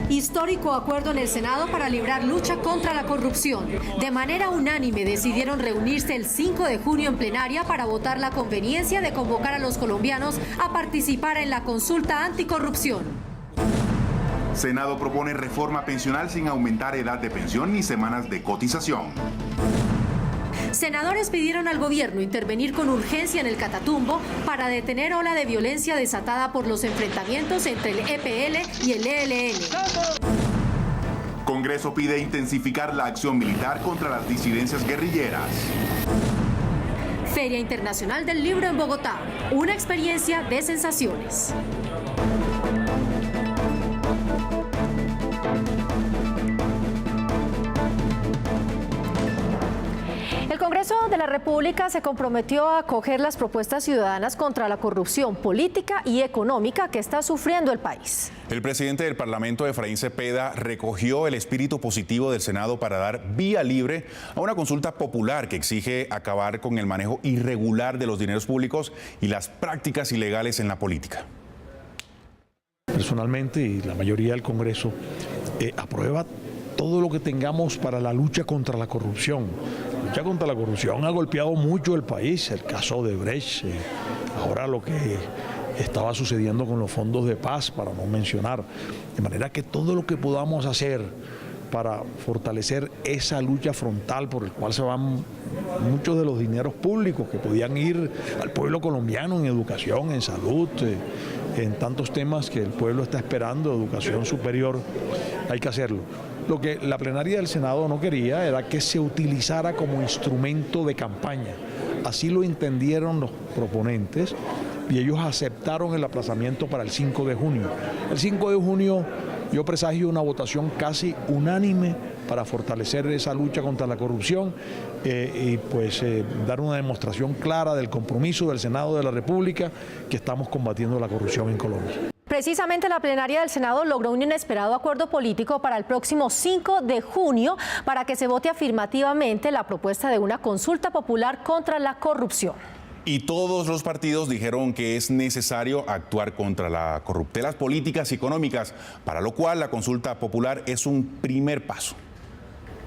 Histórico acuerdo en el Senado para librar lucha contra la corrupción. De manera unánime decidieron reunirse el 5 de junio en plenaria para votar la conveniencia de convocar a los colombianos a participar en la consulta anticorrupción. Senado propone reforma pensional sin aumentar edad de pensión ni semanas de cotización. Senadores pidieron al gobierno intervenir con urgencia en el Catatumbo para detener ola de violencia desatada por los enfrentamientos entre el EPL y el ELN. Congreso pide intensificar la acción militar contra las disidencias guerrilleras. Feria Internacional del Libro en Bogotá, una experiencia de sensaciones. El Congreso de la República se comprometió a acoger las propuestas ciudadanas contra la corrupción política y económica que está sufriendo el país. El presidente del Parlamento, Efraín Cepeda, recogió el espíritu positivo del Senado para dar vía libre a una consulta popular que exige acabar con el manejo irregular de los dineros públicos y las prácticas ilegales en la política. Personalmente, y la mayoría del Congreso aprueba todo lo que tengamos para la lucha contra la corrupción. La lucha contra la corrupción ha golpeado mucho el país, el caso de Brecht, ahora lo que estaba sucediendo con los fondos de paz, para no mencionar. De manera que todo lo que podamos hacer para fortalecer esa lucha frontal por el cual se van muchos de los dineros públicos que podían ir al pueblo colombiano en educación, en salud, en tantos temas que el pueblo está esperando, educación superior, hay que hacerlo. Lo que la plenaria del Senado no quería era que se utilizara como instrumento de campaña. Así lo entendieron los proponentes y ellos aceptaron el aplazamiento para el 5 de junio. El 5 de junio yo presagio una votación casi unánime para fortalecer esa lucha contra la corrupción y dar una demostración clara del compromiso del Senado de la República que estamos combatiendo la corrupción en Colombia. Precisamente la plenaria del Senado logró un inesperado acuerdo político para el próximo 5 de junio para que se vote afirmativamente la propuesta de una consulta popular contra la corrupción. Y todos los partidos dijeron que es necesario actuar contra las corruptelas políticas y económicas, para lo cual la consulta popular es un primer paso.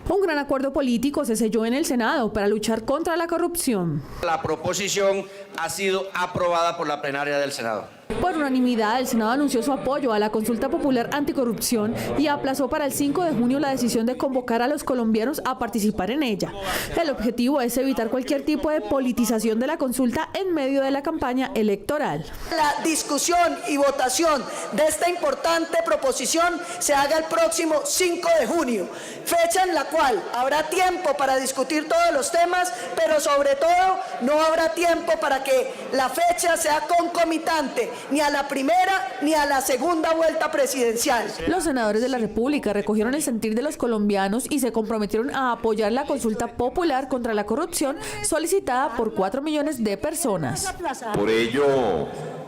Un gran acuerdo político se selló en el Senado para luchar contra la corrupción. La proposición ha sido aprobada por la plenaria del Senado. Por unanimidad, el Senado anunció su apoyo a la consulta popular anticorrupción y aplazó para el 5 de junio la decisión de convocar a los colombianos a participar en ella. El objetivo es evitar cualquier tipo de politización de la consulta en medio de la campaña electoral. La discusión y votación de esta importante proposición se haga el próximo 5 de junio, fecha en la cual habrá tiempo para discutir todos los temas, pero sobre todo no habrá tiempo para que la fecha sea concomitante ni a la primera ni a la segunda vuelta presidencial. Los senadores de la República recogieron el sentir de los colombianos y se comprometieron a apoyar la consulta popular contra la corrupción solicitada por 4 millones de personas. Por ello,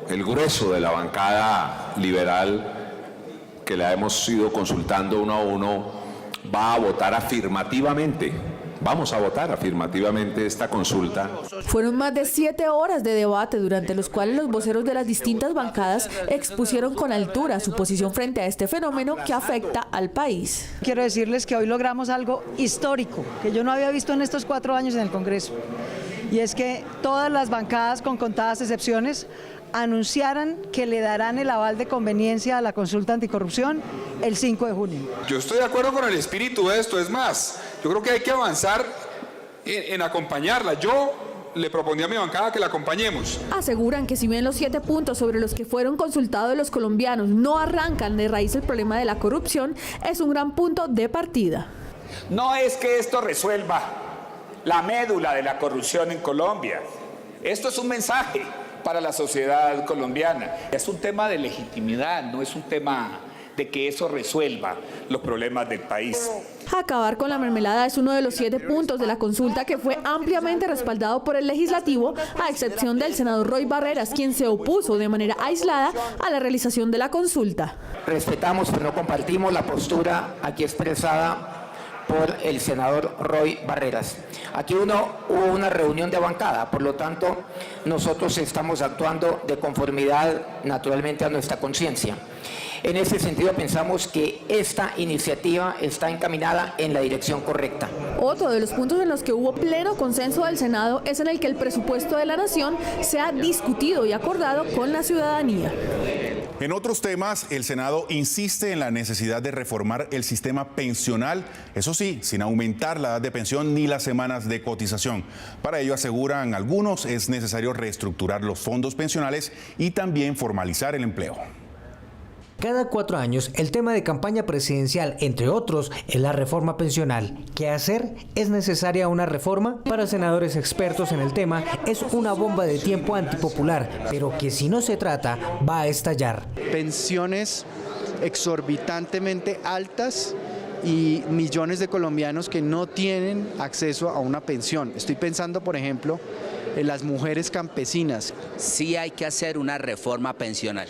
el grueso de la bancada liberal, que la hemos ido consultando uno a uno, va a votar afirmativamente. Vamos a votar afirmativamente esta consulta. Fueron más de 7 horas de debate durante los cuales los voceros de las distintas bancadas expusieron con altura su posición frente a este fenómeno que afecta al país. Quiero decirles que hoy logramos algo histórico que yo no había visto en estos 4 años en el Congreso, y es que todas las bancadas, con contadas excepciones, anunciaran que le darán el aval de conveniencia a la consulta anticorrupción el 5 de junio. Yo estoy de acuerdo con el espíritu de esto, es más, yo creo que hay que avanzar en acompañarla. Yo le propondría a mi bancada que la acompañemos. Aseguran que si bien los 7 puntos sobre los que fueron consultados los colombianos no arrancan de raíz el problema de la corrupción, es un gran punto de partida. No es que esto resuelva la médula de la corrupción en Colombia. Esto es un mensaje para la sociedad colombiana. Es un tema de legitimidad, no es un tema de que eso resuelva los problemas del país. Acabar con la mermelada es uno de los 7 puntos de la consulta que fue ampliamente respaldado por el legislativo, a excepción del senador Roy Barreras, quien se opuso de manera aislada a la realización de la consulta. Respetamos pero no compartimos la postura aquí expresada por el senador Roy Barreras. Aquí hubo una reunión de bancada, por lo tanto, nosotros estamos actuando de conformidad naturalmente a nuestra conciencia. En ese sentido, pensamos que esta iniciativa está encaminada en la dirección correcta. Otro de los puntos en los que hubo pleno consenso del Senado es en el que el presupuesto de la Nación sea discutido y acordado con la ciudadanía. En otros temas, el Senado insiste en la necesidad de reformar el sistema pensional, eso sí, sin aumentar la edad de pensión ni las semanas de cotización. Para ello, aseguran algunos, es necesario reestructurar los fondos pensionales y también formalizar el empleo. Cada 4 años, el tema de campaña presidencial, entre otros, es la reforma pensional. ¿Qué hacer? ¿Es necesaria una reforma? Para senadores expertos en el tema, es una bomba de tiempo antipopular, pero que si no se trata, va a estallar. Pensiones exorbitantemente altas y millones de colombianos que no tienen acceso a una pensión. Estoy pensando, por ejemplo, en las mujeres campesinas. Sí hay que hacer una reforma pensional.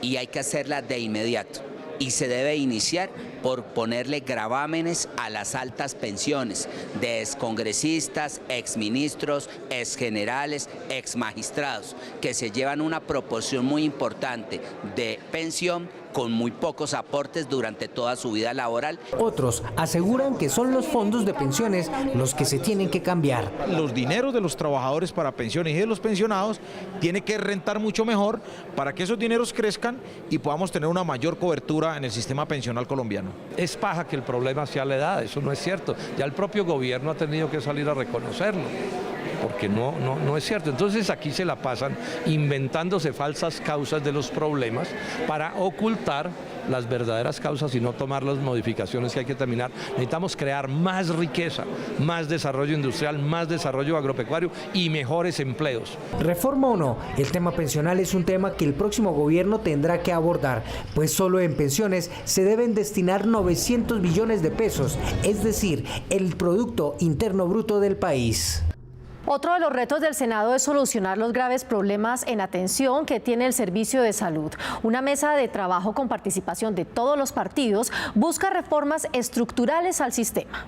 Y hay que hacerla de inmediato. Y se debe iniciar por ponerle gravámenes a las altas pensiones de excongresistas, exministros, exgenerales, exmagistrados, que se llevan una proporción muy importante de pensión con muy pocos aportes durante toda su vida laboral. Otros aseguran que son los fondos de pensiones los que se tienen que cambiar. Los dineros de los trabajadores para pensiones y de los pensionados tiene que rentar mucho mejor para que esos dineros crezcan y podamos tener una mayor cobertura en el sistema pensional colombiano. Es paja que el problema sea la edad, eso no es cierto. Ya el propio gobierno ha tenido que salir a reconocerlo, porque no es cierto. Entonces aquí se la pasan inventándose falsas causas de los problemas para ocultar las verdaderas causas y no tomar las modificaciones que hay que terminar. Necesitamos crear más riqueza, más desarrollo industrial, más desarrollo agropecuario y mejores empleos. Reforma o no, el tema pensional es un tema que el próximo gobierno tendrá que abordar, pues solo en pensiones se deben destinar 900 billones de pesos, es decir, el Producto Interno Bruto del país. Otro de los retos del Senado es solucionar los graves problemas en atención que tiene el servicio de salud. Una mesa de trabajo con participación de todos los partidos busca reformas estructurales al sistema.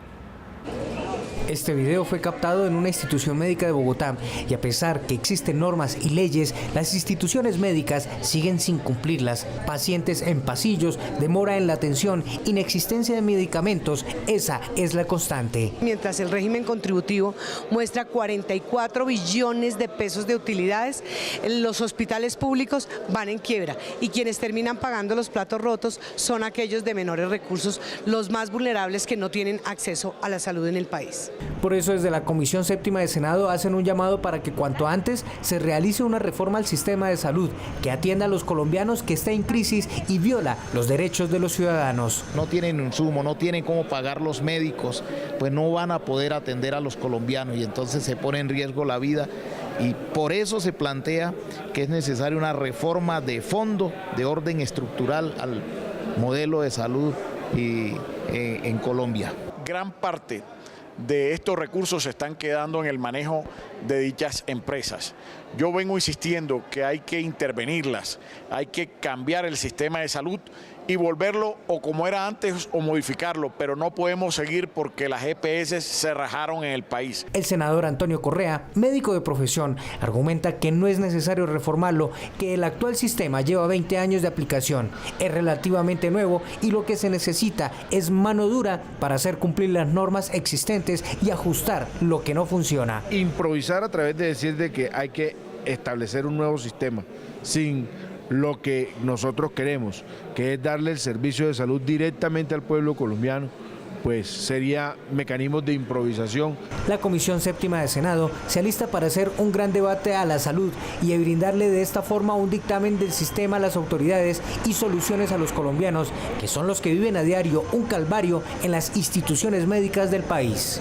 Este video fue captado en una institución médica de Bogotá y a pesar que existen normas y leyes, las instituciones médicas siguen sin cumplirlas. Pacientes en pasillos, demora en la atención, inexistencia de medicamentos, esa es la constante. Mientras el régimen contributivo muestra 44 billones de pesos de utilidades, los hospitales públicos van en quiebra y quienes terminan pagando los platos rotos son aquellos de menores recursos, los más vulnerables que no tienen acceso a la salud en el país. Por eso desde la Comisión Séptima de Senado hacen un llamado para que cuanto antes se realice una reforma al sistema de salud que atienda a los colombianos que está en crisis y viola los derechos de los ciudadanos. No tienen insumo, no tienen cómo pagar los médicos, pues no van a poder atender a los colombianos y entonces se pone en riesgo la vida. Y por eso se plantea que es necesaria una reforma de fondo, de orden estructural al modelo de salud en Colombia. Gran parte de estos recursos se están quedando en el manejo de dichas empresas. Yo vengo insistiendo que hay que intervenirlas, hay que cambiar el sistema de salud y volverlo o como era antes o modificarlo, pero no podemos seguir porque las EPS se rajaron en el país. El senador Antonio Correa, médico de profesión, argumenta que no es necesario reformarlo, que el actual sistema lleva 20 años de aplicación, es relativamente nuevo y lo que se necesita es mano dura para hacer cumplir las normas existentes y ajustar lo que no funciona. Improvisar a través de decir de que hay que establecer un nuevo sistema sin lo que nosotros queremos, que es darle el servicio de salud directamente al pueblo colombiano, pues sería mecanismos de improvisación. La Comisión Séptima de Senado se alista para hacer un gran debate a la salud y brindarle de esta forma un dictamen del sistema a las autoridades y soluciones a los colombianos, que son los que viven a diario un calvario en las instituciones médicas del país.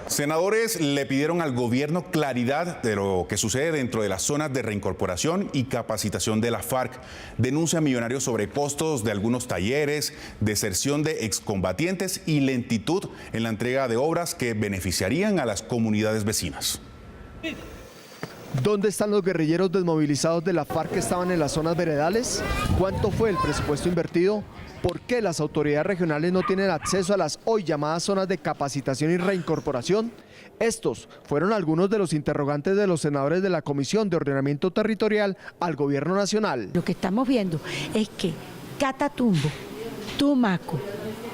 Senadores le pidieron al gobierno claridad de lo que sucede dentro de las zonas de reincorporación y capacitación de la FARC. Denuncia millonarios sobre costos de algunos talleres, deserción de excombatientes y lentitud en la entrega de obras que beneficiarían a las comunidades vecinas. ¿Dónde están los guerrilleros desmovilizados de la FARC que estaban en las zonas veredales? ¿Cuánto fue el presupuesto invertido? ¿Por qué las autoridades regionales no tienen acceso a las hoy llamadas zonas de capacitación y reincorporación? Estos fueron algunos de los interrogantes de los senadores de la Comisión de Ordenamiento Territorial al Gobierno Nacional. Lo que estamos viendo es que Catatumbo, Tumaco,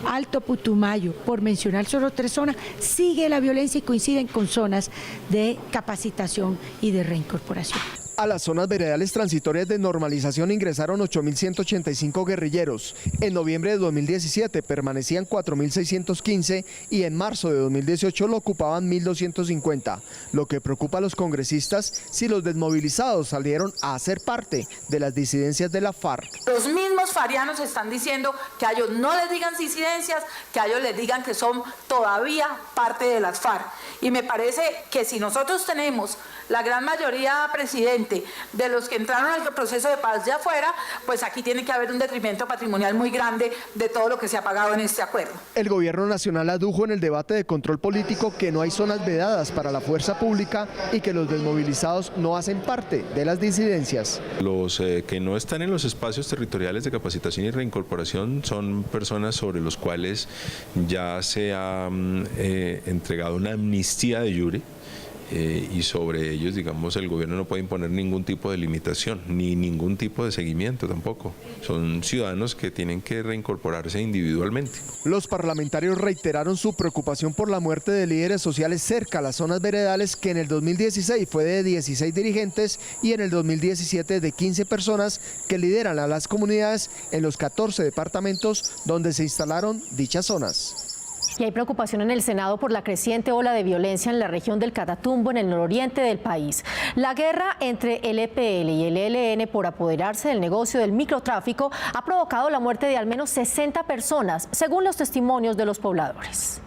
Alto Putumayo, por mencionar solo 3 zonas, sigue la violencia y coinciden con zonas de capacitación y de reincorporación. A las zonas veredales transitorias de normalización ingresaron 8.185 guerrilleros. En noviembre de 2017 permanecían 4.615 y en marzo de 2018 lo ocupaban 1.250. Lo que preocupa a los congresistas si los desmovilizados salieron a hacer parte de las disidencias de la FARC. Los mismos farianos están diciendo que a ellos no les digan disidencias, que a ellos les digan que son todavía parte de las FARC. Y me parece que si nosotros tenemos la gran mayoría, presidente, de los que entraron al proceso de paz de afuera, pues aquí tiene que haber un detrimento patrimonial muy grande de todo lo que se ha pagado en este acuerdo. El Gobierno Nacional adujo en el debate de control político que no hay zonas vedadas para la fuerza pública y que los desmovilizados no hacen parte de las disidencias. Los que no están en los espacios territoriales de capacitación y reincorporación son personas sobre los cuales ya se ha entregado una amnistía de jure. Y sobre ellos, digamos, el gobierno no puede imponer ningún tipo de limitación, ni ningún tipo de seguimiento tampoco. Son ciudadanos que tienen que reincorporarse individualmente. Los parlamentarios reiteraron su preocupación por la muerte de líderes sociales cerca a las zonas veredales, que en el 2016 fue de 16 dirigentes y en el 2017 de 15 personas que lideran a las comunidades en los 14 departamentos donde se instalaron dichas zonas. Y hay preocupación en el Senado por la creciente ola de violencia en la región del Catatumbo, en el nororiente del país. La guerra entre el EPL y el ELN por apoderarse del negocio del microtráfico ha provocado la muerte de al menos 60 personas, según los testimonios de los pobladores.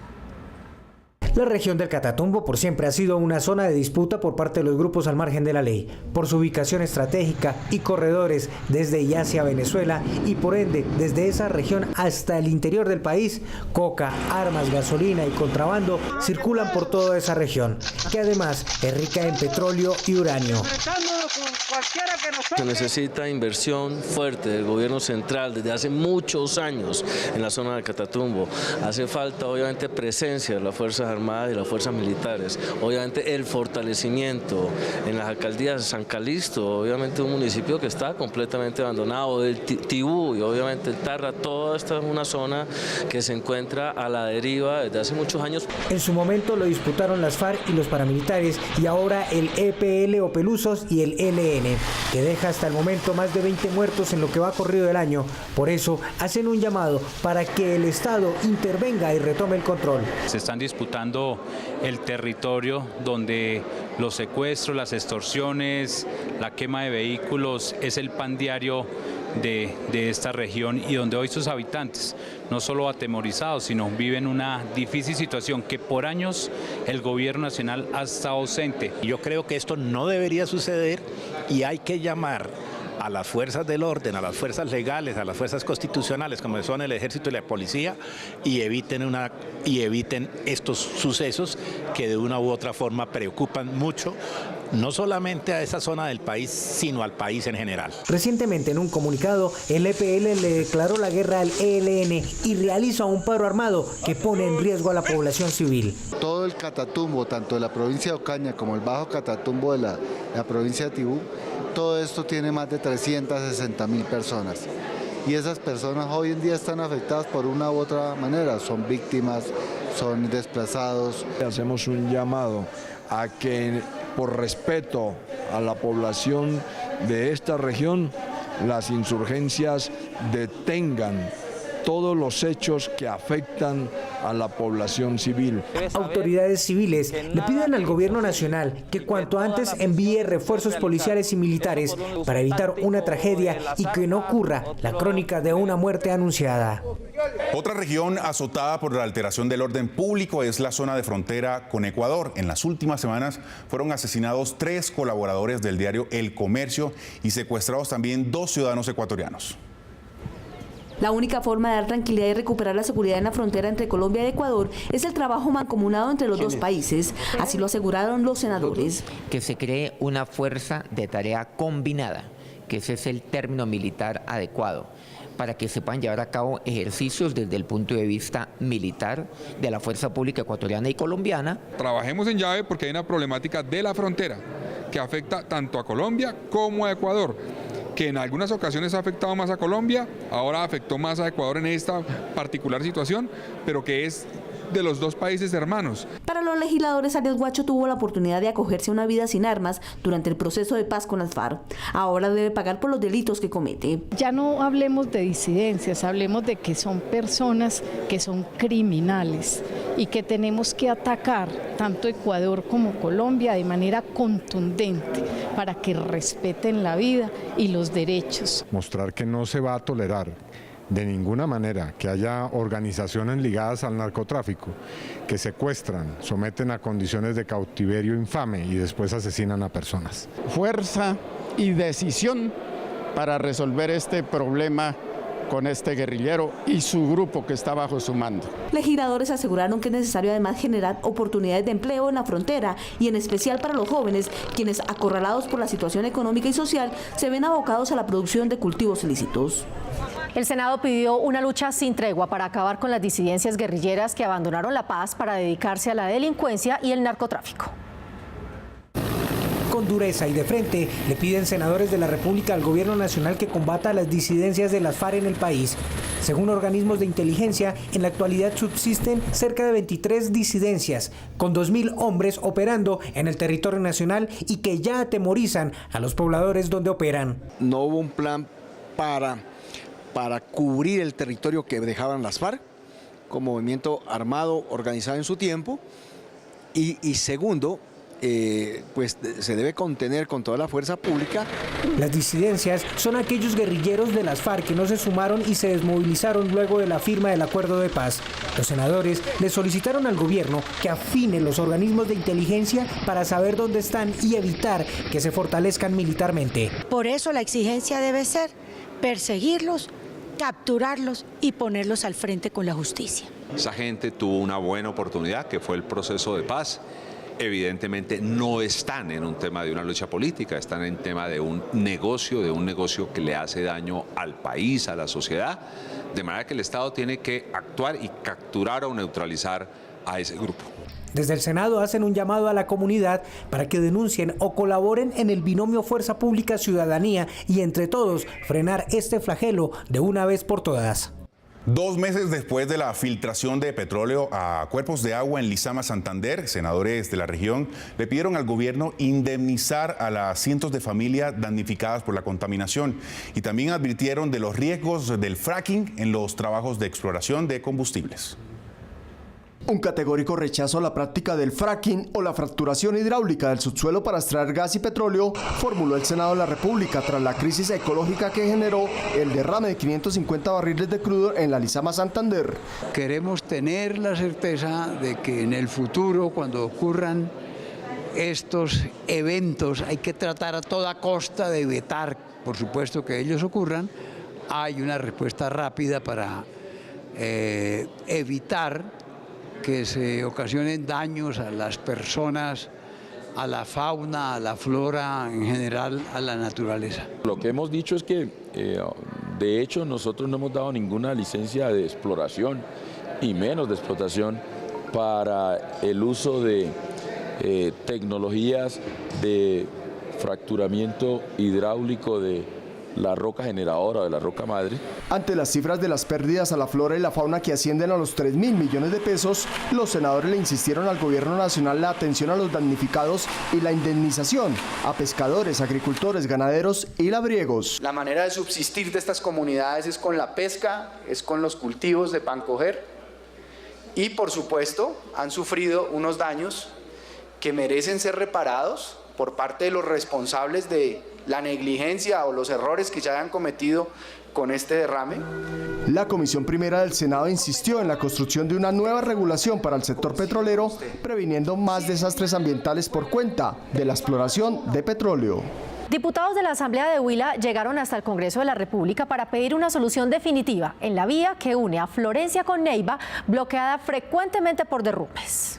La región del Catatumbo por siempre ha sido una zona de disputa por parte de los grupos al margen de la ley, por su ubicación estratégica y corredores desde y hacia Venezuela y por ende desde esa región hasta el interior del país. Coca, armas, gasolina y contrabando circulan por toda esa región, que además es rica en petróleo y uranio. Se necesita inversión fuerte del gobierno central desde hace muchos años en la zona del Catatumbo. Hace falta obviamente presencia de las Fuerzas Armadas y las fuerzas militares, obviamente el fortalecimiento en las alcaldías de San Calixto, obviamente un municipio que está completamente abandonado, el Tibú y obviamente el Tarra. Toda esta es una zona que se encuentra a la deriva desde hace muchos años. En su momento lo disputaron las FARC y los paramilitares y ahora el EPL o Pelusos y el ELN, que deja hasta el momento más de 20 muertos en lo que va corrido del año. Por eso hacen un llamado para que el Estado intervenga y retome el control. Se están disputando el territorio donde los secuestros, las extorsiones, la quema de vehículos es el pan diario de esta región y donde hoy sus habitantes, no solo atemorizados, sino viven una difícil situación que por años el gobierno nacional ha estado ausente. Yo creo que esto no debería suceder y hay que llamar a las fuerzas del orden, a las fuerzas legales, a las fuerzas constitucionales, como son el ejército y la policía, y eviten estos sucesos que de una u otra forma preocupan mucho, no solamente a esa zona del país, sino al país en general. Recientemente, en un comunicado, el EPL le declaró la guerra al ELN y realiza un paro armado que pone en riesgo a la población civil. Todo el Catatumbo, tanto de la provincia de Ocaña como el Bajo Catatumbo de la provincia de Tibú, todo esto tiene más de 360.000 personas. Y esas personas hoy en día están afectadas por una u otra manera, son víctimas, son desplazados. Hacemos un llamado a que, por respeto a la población de esta región, las insurgencias detengan todos los hechos que afectan a la población civil. Autoridades civiles le piden al gobierno nacional que cuanto antes envíe refuerzos policiales y militares para evitar una tragedia y que no ocurra la crónica de una muerte anunciada. Otra región azotada por la alteración del orden público es la zona de frontera con Ecuador. En las últimas semanas fueron asesinados 3 colaboradores del diario El Comercio y secuestrados también 2 ciudadanos ecuatorianos. La única forma de dar tranquilidad y recuperar la seguridad en la frontera entre Colombia y Ecuador es el trabajo mancomunado entre los dos países, así lo aseguraron los senadores. Que se cree una fuerza de tarea combinada, que ese es el término militar adecuado, para que se puedan llevar a cabo ejercicios desde el punto de vista militar de la fuerza pública ecuatoriana y colombiana. Trabajemos en llave porque hay una problemática de la frontera que afecta tanto a Colombia como a Ecuador, que en algunas ocasiones ha afectado más a Colombia, ahora afectó más a Ecuador en esta particular situación, pero que es de los dos países hermanos. Para los legisladores, Arias Guacho tuvo la oportunidad de acogerse a una vida sin armas durante el proceso de paz con las FARC. Ahora debe pagar por los delitos que comete. Ya no hablemos de disidencias, hablemos de que son personas que son criminales y que tenemos que atacar tanto Ecuador como Colombia de manera contundente para que respeten la vida y los derechos. Mostrar que no se va a tolerar de ninguna manera que haya organizaciones ligadas al narcotráfico que secuestran, someten a condiciones de cautiverio infame y después asesinan a personas. Fuerza y decisión para resolver este problema con este guerrillero y su grupo que está bajo su mando. Legisladores aseguraron que es necesario además generar oportunidades de empleo en la frontera y en especial para los jóvenes, quienes acorralados por la situación económica y social se ven abocados a la producción de cultivos ilícitos. El Senado pidió una lucha sin tregua para acabar con las disidencias guerrilleras que abandonaron la paz para dedicarse a la delincuencia y el narcotráfico. Con dureza y de frente le piden senadores de la República al gobierno nacional que combata las disidencias de las FARC en el país. Según organismos de inteligencia, en la actualidad subsisten cerca de 23 disidencias, con 2.000 hombres operando en el territorio nacional y que ya atemorizan a los pobladores donde operan. No hubo un plan para cubrir el territorio que dejaban las FARC como movimiento armado organizado en su tiempo y segundo, pues se debe contener con toda la fuerza pública. Las disidencias son aquellos guerrilleros de las FARC que no se sumaron y se desmovilizaron luego de la firma del acuerdo de paz. Los senadores le solicitaron al gobierno que afine los organismos de inteligencia para saber dónde están y evitar que se fortalezcan militarmente. Por eso la exigencia debe ser perseguirlos, capturarlos y ponerlos al frente con la justicia. Esa gente tuvo una buena oportunidad, que fue el proceso de paz. Evidentemente no están en un tema de una lucha política, están en tema de un negocio que le hace daño al país, a la sociedad, de manera que el Estado tiene que actuar y capturar o neutralizar a ese grupo. Desde el Senado hacen un llamado a la comunidad para que denuncien o colaboren en el binomio Fuerza Pública-Ciudadanía y entre todos frenar este flagelo de una vez por todas. 2 meses después de la filtración de petróleo a cuerpos de agua en Lizama, Santander, senadores de la región le pidieron al gobierno indemnizar a las cientos de familias damnificadas por la contaminación y también advirtieron de los riesgos del fracking en los trabajos de exploración de combustibles. Un categórico rechazo a la práctica del fracking o la fracturación hidráulica del subsuelo para extraer gas y petróleo formuló el Senado de la República tras la crisis ecológica que generó el derrame de 550 barriles de crudo en la Lizama, Santander. Queremos tener la certeza de que en el futuro, cuando ocurran estos eventos, hay que tratar a toda costa de evitar, por supuesto, que ellos ocurran. Hay una respuesta rápida para evitar que se ocasionen daños a las personas, a la fauna, a la flora, en general a la naturaleza. Lo que hemos dicho es que, de hecho, nosotros no hemos dado ninguna licencia de exploración y menos de explotación para el uso de tecnologías de fracturamiento hidráulico de la roca generadora, de la roca madre. Ante las cifras de las pérdidas a la flora y la fauna que ascienden a los 3.000 millones de pesos, los senadores le insistieron al gobierno nacional la atención a los damnificados y la indemnización a pescadores, agricultores, ganaderos y labriegos. La manera de subsistir de estas comunidades es con la pesca, es con los cultivos de pan coger y, por supuesto, han sufrido unos daños que merecen ser reparados por parte de los responsables de la negligencia o los errores que ya hayan cometido con este derrame. La Comisión Primera del Senado insistió en la construcción de una nueva regulación para el sector petrolero, previniendo más desastres ambientales por cuenta de la exploración de petróleo. Diputados de la Asamblea de Huila llegaron hasta el Congreso de la República para pedir una solución definitiva en la vía que une a Florencia con Neiva, bloqueada frecuentemente por derrumbes.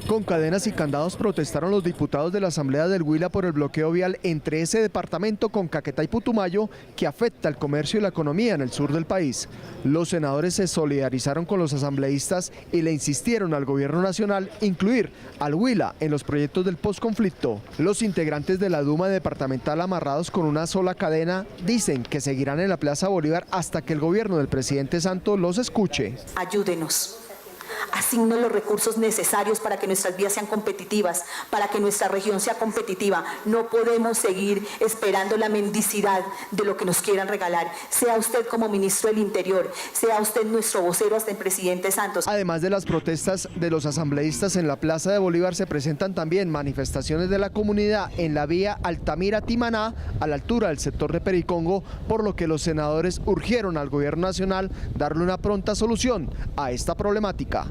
Con cadenas y candados protestaron los diputados de la Asamblea del Huila por el bloqueo vial entre ese departamento con Caquetá y Putumayo que afecta el comercio y la economía en el sur del país. Los senadores se solidarizaron con los asambleístas y le insistieron al gobierno nacional incluir al Huila en los proyectos del posconflicto. Los integrantes de la Duma departamental amarrados con una sola cadena dicen que seguirán en la Plaza Bolívar hasta que el gobierno del presidente Santos los escuche. Ayúdenos. Asignen los recursos necesarios para que nuestras vías sean competitivas, para que nuestra región sea competitiva. No podemos seguir esperando la mendicidad de lo que nos quieran regalar. Sea usted como ministro del Interior, sea usted nuestro vocero hasta el presidente Santos. Además de las protestas de los asambleístas en la Plaza de Bolívar, se presentan también manifestaciones de la comunidad en la vía Altamira-Timaná, a la altura del sector de Pericongo, por lo que los senadores urgieron al gobierno nacional darle una pronta solución a esta problemática.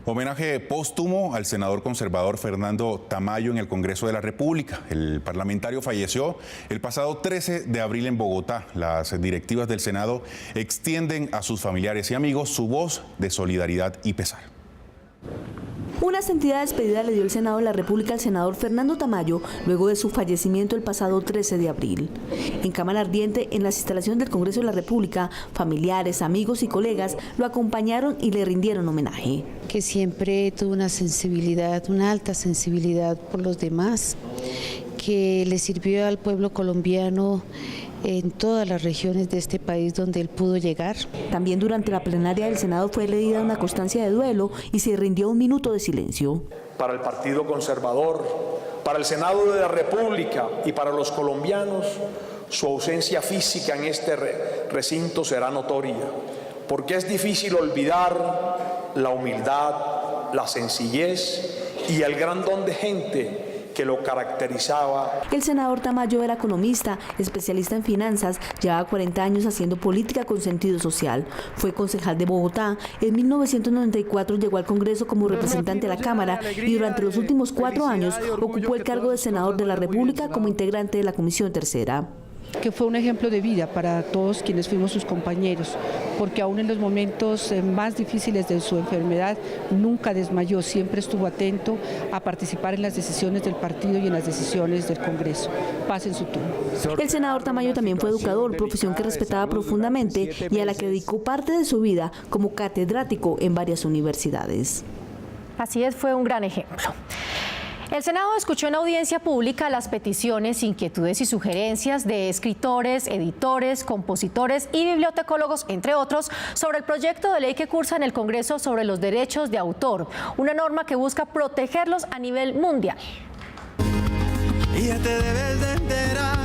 Homenaje póstumo al senador conservador Fernando Tamayo en el Congreso de la República. El parlamentario falleció el pasado 13 de abril en Bogotá. Las directivas del Senado extienden a sus familiares y amigos su voz de solidaridad y pesar. Una sentida despedida le dio el Senado de la República al senador Fernando Tamayo luego de su fallecimiento el pasado 13 de abril. En cámara ardiente, en las instalaciones del Congreso de la República, familiares, amigos y colegas lo acompañaron y le rindieron homenaje. Que siempre tuvo una sensibilidad, una alta sensibilidad por los demás, que le sirvió al pueblo colombiano en todas las regiones de este país donde él pudo llegar. También durante la plenaria del Senado fue leída una constancia de duelo y se rindió un minuto de silencio. Para el Partido Conservador, para el Senado de la República y para los colombianos, su ausencia física en este recinto será notoria, porque es difícil olvidar la humildad, la sencillez y el gran don de gente que lo caracterizaba. El senador Tamayo era economista, especialista en finanzas, llevaba 40 años haciendo política con sentido social. Fue concejal de Bogotá. En 1994 llegó al Congreso como representante de la Cámara y durante los últimos 4 años ocupó el cargo de senador de la República como integrante de la Comisión Tercera. Que fue un ejemplo de vida para todos quienes fuimos sus compañeros, porque aún en los momentos más difíciles de su enfermedad nunca desmayó, siempre estuvo atento a participar en las decisiones del partido y en las decisiones del Congreso. Paz en su turno. El senador Tamayo también fue educador, profesión que respetaba profundamente y a la que dedicó parte de su vida como catedrático en varias universidades. Así es, fue un gran ejemplo. El Senado escuchó en audiencia pública las peticiones, inquietudes y sugerencias de escritores, editores, compositores y bibliotecólogos, entre otros, sobre el proyecto de ley que cursa en el Congreso sobre los derechos de autor, una norma que busca protegerlos a nivel mundial. Y ya te debes de enterar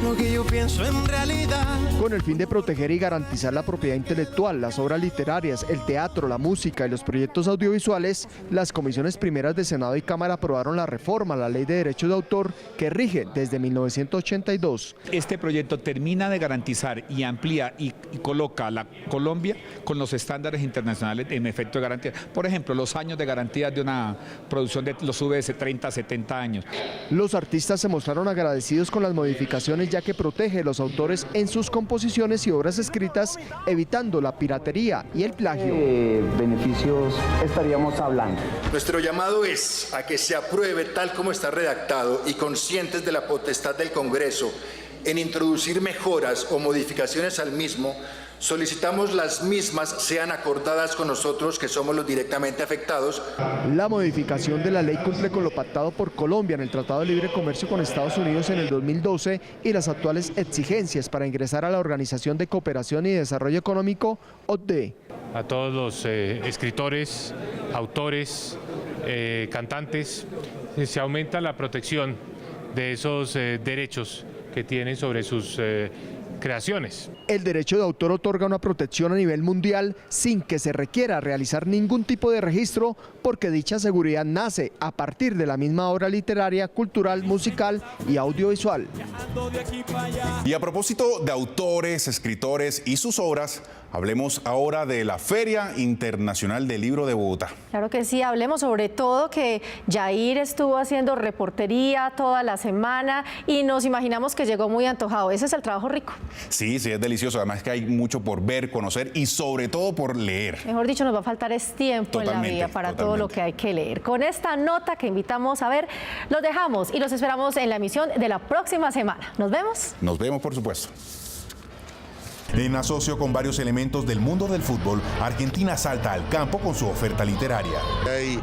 lo que yo pienso en realidad. Con el fin de proteger y garantizar la propiedad intelectual, las obras literarias, el teatro, la música y los proyectos audiovisuales, las comisiones primeras de Senado y Cámara aprobaron la reforma a la Ley de Derechos de Autor que rige desde 1982. Este proyecto termina de garantizar y amplía y coloca a la Colombia con los estándares internacionales en efecto de garantía. Por ejemplo, los años de garantía de una producción los sube de 30 a 70 años. Los artistas se mostraron agradecidos con las modificaciones ya que protege a los autores en sus composiciones y obras escritas, evitando la piratería y el plagio. ¿Qué beneficios estaríamos hablando? Nuestro llamado es a que se apruebe tal como está redactado y conscientes de la potestad del Congreso en introducir mejoras o modificaciones al mismo, solicitamos las mismas sean acordadas con nosotros que somos los directamente afectados. La modificación de la ley cumple con lo pactado por Colombia en el Tratado de Libre Comercio con Estados Unidos en el 2012 y las actuales exigencias para ingresar a la Organización de Cooperación y Desarrollo Económico, OCDE. A todos los escritores, autores, cantantes, se aumenta la protección de esos derechos que tienen sobre sus creaciones. El derecho de autor otorga una protección a nivel mundial sin que se requiera realizar ningún tipo de registro, porque dicha seguridad nace a partir de la misma obra literaria, cultural, musical y audiovisual. Y a propósito de autores, escritores y sus obras, Hablemos ahora de la Feria Internacional del Libro de Bogotá. Claro que sí, hablemos sobre todo que Yair estuvo haciendo reportería toda la semana y nos imaginamos que llegó muy antojado. Ese es el trabajo rico. Sí, es delicioso. Además que hay mucho por ver, conocer y sobre todo por leer. Mejor dicho, nos va a faltar tiempo en la vida para todo lo que hay que leer. Con esta nota que invitamos a ver, los dejamos y los esperamos en la emisión de la próxima semana. ¿Nos vemos? Nos vemos, por supuesto. En asocio con varios elementos del mundo del fútbol, Argentina salta al campo con su oferta literaria. Hay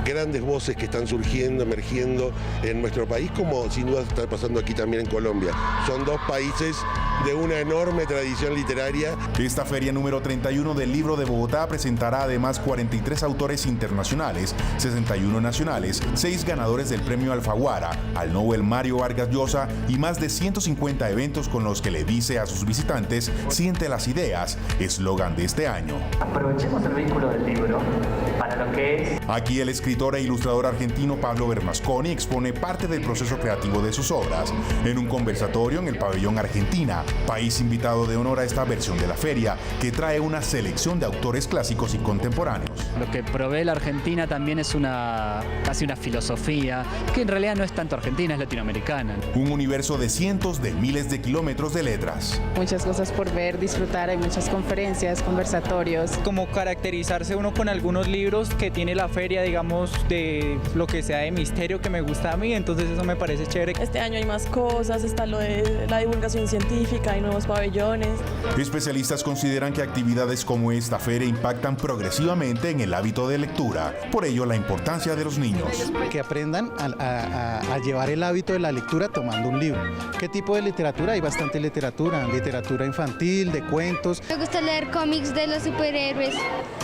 grandes voces que están surgiendo, emergiendo en nuestro país, como sin duda está pasando aquí también en Colombia. Son dos países de una enorme tradición literaria. Esta feria número 31 del Libro de Bogotá presentará además 43 autores internacionales, 61 nacionales, 6 ganadores del premio Alfaguara, al Nobel Mario Vargas Llosa y más de 150 eventos con los que le dice a sus visitantes: siente las ideas, eslogan de este año. Aprovechemos el vínculo del libro para lo que es. Aquí el escritor e ilustrador argentino Pablo Bernasconi expone parte del proceso creativo de sus obras en un conversatorio en el pabellón Argentina, país invitado de honor a esta versión de la feria, que trae una selección de autores clásicos y contemporáneos. Lo que provee la Argentina también es casi una filosofía, que en realidad no es tanto argentina, es latinoamericana. Un universo de cientos de miles de kilómetros de letras. Muchas cosas por ver, disfrutar, hay muchas conferencias, conversatorios. Como caracterizarse uno con algunos libros que tiene la feria, digamos, de lo que sea de misterio que me gusta a mí, entonces eso me parece chévere. Este año hay más cosas, está lo de la divulgación científica, hay nuevos pabellones. Especialistas consideran que actividades como esta feria impactan progresivamente en el hábito de lectura, por ello la importancia de los niños. Que aprendan a llevar el hábito de la lectura tomando un libro. ¿Qué tipo de literatura? Hay bastante literatura infantil, de cuentos. Me gusta leer cómics de los superhéroes,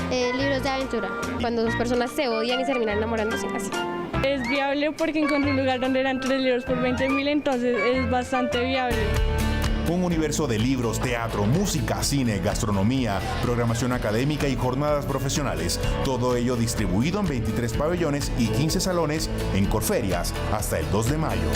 libros de aventura, cuando dos personas se odian y se terminan enamorándose casi. Es viable porque encontré un lugar donde eran 3 libros por 20.000, entonces es bastante viable. Un universo de libros, teatro, música, cine, gastronomía, programación académica y jornadas profesionales. Todo ello distribuido en 23 pabellones y 15 salones en Corferias hasta el 2 de mayo.